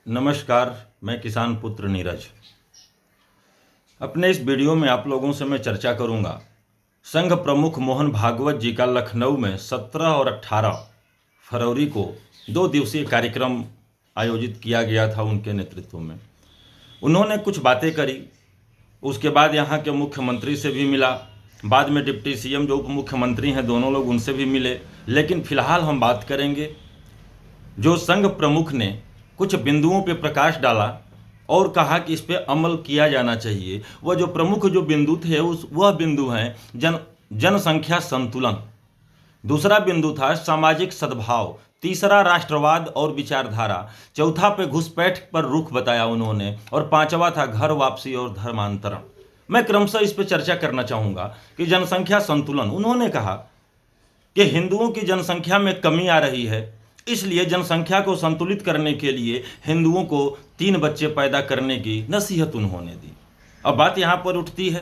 नमस्कार, मैं किसान पुत्र नीरज। अपने इस वीडियो में आप लोगों से मैं चर्चा करूंगा संघ प्रमुख मोहन भागवत जी का लखनऊ में 17 और 18 फरवरी को 2 दिवसीय कार्यक्रम आयोजित किया गया था। उनके नेतृत्व में उन्होंने कुछ बातें करी। उसके बाद यहाँ के मुख्यमंत्री से भी मिला, बाद में डिप्टी सीएम जो उप मुख्यमंत्री हैं दोनों लोग उनसे भी मिले। लेकिन फिलहाल हम बात करेंगे जो संघ प्रमुख ने कुछ बिंदुओं पे प्रकाश डाला और कहा कि इस पे अमल किया जाना चाहिए। वह जो प्रमुख जो बिंदु थे वह बिंदु हैं जनसंख्या संतुलन, दूसरा बिंदु था सामाजिक सद्भाव, तीसरा राष्ट्रवाद और विचारधारा, चौथा पे घुसपैठ पर रुख बताया उन्होंने, और पांचवा था घर वापसी और धर्मांतरण। मैं क्रमशः इस पर चर्चा करना चाहूँगा कि जनसंख्या संतुलन, उन्होंने कहा कि हिंदुओं की जनसंख्या में कमी आ रही है, इसलिए जनसंख्या को संतुलित करने के लिए हिंदुओं को 3 बच्चे पैदा करने की नसीहत उन्होंने दी। अब बात यहाँ पर उठती है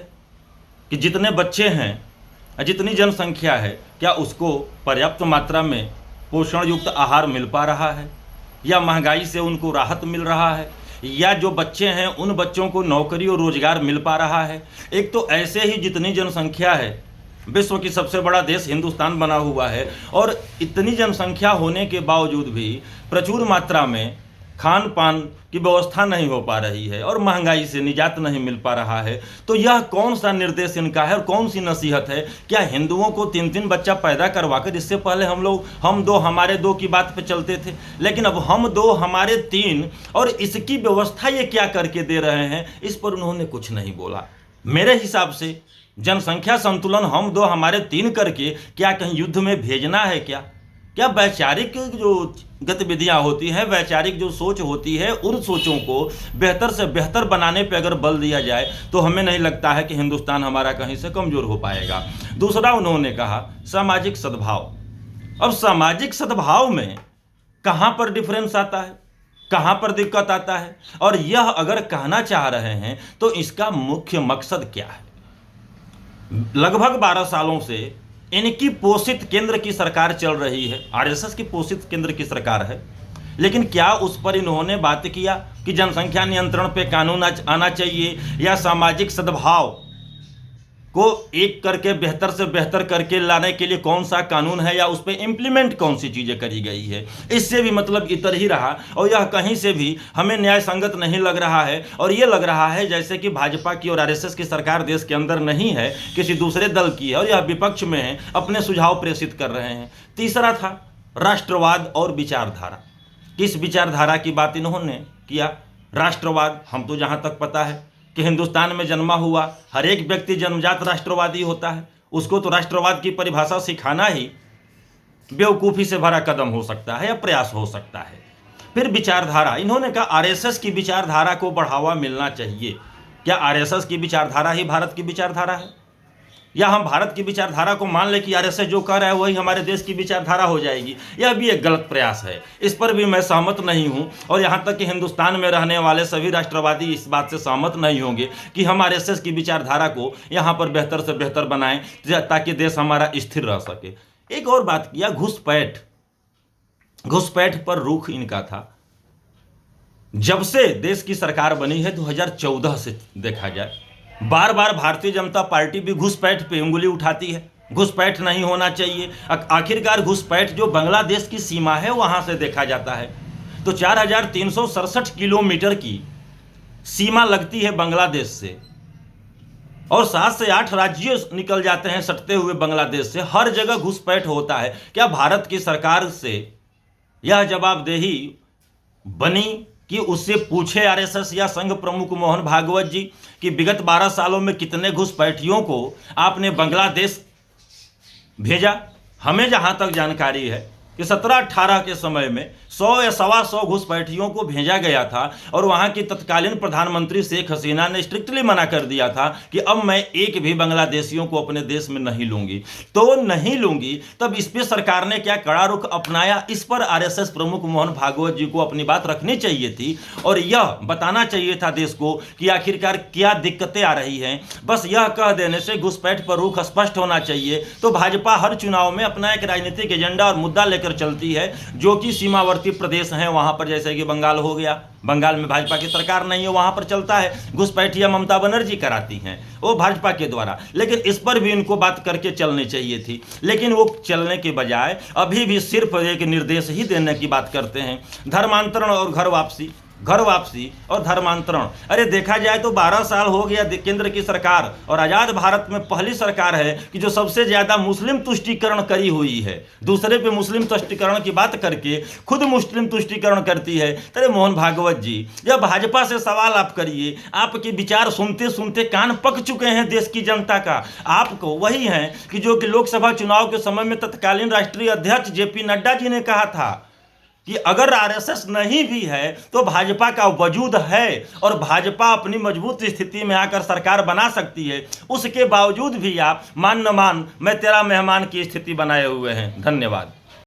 कि जितने बच्चे हैं, जितनी जनसंख्या है, क्या उसको पर्याप्त मात्रा में पोषण युक्त आहार मिल पा रहा है, या महंगाई से उनको राहत मिल रहा है, या जो बच्चे हैं उन बच्चों को नौकरी और रोजगार मिल पा रहा है। एक तो ऐसे ही जितनी जनसंख्या है, विश्व की सबसे बड़ा देश हिंदुस्तान बना हुआ है, और इतनी जनसंख्या होने के बावजूद भी प्रचुर मात्रा में खान पान की व्यवस्था नहीं हो पा रही है और महंगाई से निजात नहीं मिल पा रहा है। तो यह कौन सा निर्देश इनका है और कौन सी नसीहत है? क्या हिंदुओं को 3-3 बच्चा पैदा करवाकर, इससे पहले हम दो हमारे दो की बात पे चलते थे, लेकिन अब हम 2 हमारे 3, और इसकी व्यवस्था ये क्या करके दे रहे हैं, इस पर उन्होंने कुछ नहीं बोला। मेरे हिसाब से जनसंख्या संतुलन हम 2 हमारे 3 करके क्या कहीं युद्ध में भेजना है? क्या वैचारिक जो गतिविधियां होती हैं, वैचारिक जो सोच होती है, उन सोचों को बेहतर से बेहतर बनाने पर अगर बल दिया जाए तो हमें नहीं लगता है कि हिंदुस्तान हमारा कहीं से कमज़ोर हो पाएगा। दूसरा उन्होंने कहा सामाजिक सद्भाव। अब सामाजिक सद्भाव में कहाँ पर डिफरेंस आता है, कहाँ पर दिक्कत आता है, और यह अगर कहना चाह रहे हैं तो इसका मुख्य मकसद क्या है? लगभग 12 सालों से इनकी पोषित केंद्र की सरकार चल रही है, आरएसएस की पोषित केंद्र की सरकार है, लेकिन क्या उस पर इन्होंने बात किया कि जनसंख्या नियंत्रण पे कानून आना चाहिए, या सामाजिक सद्भाव को एक करके बेहतर से बेहतर करके लाने के लिए कौन सा कानून है, या उस पर इम्प्लीमेंट कौन सी चीज़ें करी गई है? इससे भी मतलब इतर ही रहा, और यह कहीं से भी हमें न्याय संगत नहीं लग रहा है, और ये लग रहा है जैसे कि भाजपा की और आरएसएस की सरकार देश के अंदर नहीं है, किसी दूसरे दल की है, और यह विपक्ष में है, अपने सुझाव प्रेषित कर रहे हैं। तीसरा था राष्ट्रवाद और विचारधारा। किस विचारधारा की बात इन्होंने किया? राष्ट्रवाद, हम तो जहाँ तक पता है कि हिंदुस्तान में जन्मा हुआ हर एक व्यक्ति जन्मजात राष्ट्रवादी होता है, उसको तो राष्ट्रवाद की परिभाषा सिखाना ही बेवकूफ़ी से भरा कदम हो सकता है या प्रयास हो सकता है। फिर विचारधारा, इन्होंने कहा आरएसएस की विचारधारा को बढ़ावा मिलना चाहिए। क्या आरएसएस की विचारधारा ही भारत की विचारधारा है, या हम भारत की विचारधारा को मान ले कि आरएसएस जो कह रहा है वही हमारे देश की विचारधारा हो जाएगी? यह भी एक गलत प्रयास है, इस पर भी मैं सहमत नहीं हूं, और यहाँ तक कि हिंदुस्तान में रहने वाले सभी राष्ट्रवादी इस बात से सहमत नहीं होंगे कि हम आरएसएस की विचारधारा को यहाँ पर बेहतर से बेहतर बनाएं ताकि देश हमारा स्थिर रह सके। एक और बात किया, घुसपैठ पर रुख इनका था। जब से देश की सरकार बनी है 2014 से देखा जाए, बार बार भारतीय जनता पार्टी भी घुसपैठ पे उंगली उठाती है, घुसपैठ नहीं होना चाहिए। आखिरकार घुसपैठ जो बांग्लादेश की सीमा है वहां से देखा जाता है तो 4367 किलोमीटर की सीमा लगती है बांग्लादेश से, और 7 से 8 राज्य निकल जाते हैं सटते हुए बांग्लादेश से। हर जगह घुसपैठ होता है। क्या भारत की सरकार से यह जवाबदेही बनी कि उससे पूछे आरएसएस या संघ प्रमुख मोहन भागवत जी कि विगत 12 सालों में कितने घुसपैठियों को आपने बांग्लादेश भेजा? हमें जहां तक जानकारी है कि 17-18 के समय में 100 या 125 घुसपैठियों को भेजा गया था, और वहां की तत्कालीन प्रधानमंत्री शेख हसीना ने स्ट्रिक्टली मना कर दिया था कि अब मैं एक भी बांग्लादेशियों को अपने देश में नहीं लूंगी। तो नहीं लूंगी, तब इस पर सरकार ने क्या कड़ा रुख अपनाया? इस पर आरएसएस प्रमुख मोहन भागवत जी को अपनी बात रखनी चाहिए थी, और यह बताना चाहिए था देश को कि आखिरकार क्या दिक्कतें आ रही हैं। बस यह कह देने से घुसपैठ पर रुख स्पष्ट होना चाहिए। तो भाजपा हर चुनाव में अपना एक राजनीतिक एजेंडा और मुद्दा लेकर कर चलती है, जो कि सीमावर्ती प्रदेश हैं वहाँ पर, जैसे कि बंगाल हो गया, बंगाल में भाजपा की सरकार नहीं है, वहाँ पर चलता है, घुसपैठिया ममता बनर्जी कराती हैं वो भाजपा के द्वारा। लेकिन इस पर भी इनको बात करके चलनी चाहिए थी, लेकिन वो चलने के बजाय अभी भी सिर्फ एक निर्देश ही देने की बात करते हैं। धर्मांतरण और घर वापसी और धर्मांतरण, अरे देखा जाए तो 12 साल हो गया केंद्र की सरकार, और आज़ाद भारत में पहली सरकार है कि जो सबसे ज़्यादा मुस्लिम तुष्टीकरण करी हुई है। दूसरे पे मुस्लिम तुष्टीकरण की बात करके खुद मुस्लिम तुष्टीकरण करती है। अरे मोहन भागवत जी, जब भाजपा से सवाल आप करिए, आपके विचार सुनते सुनते कान पक चुके हैं देश की जनता का। आपको वही हैं कि जो कि लोकसभा चुनाव के समय में तत्कालीन राष्ट्रीय अध्यक्ष जेपी नड्डा जी ने कहा था कि अगर आरएसएस नहीं भी है तो भाजपा का वजूद है और भाजपा अपनी मजबूत स्थिति में आकर सरकार बना सकती है। उसके बावजूद भी आप मान न मान मैं तेरा मेहमान की स्थिति बनाए हुए हैं। धन्यवाद।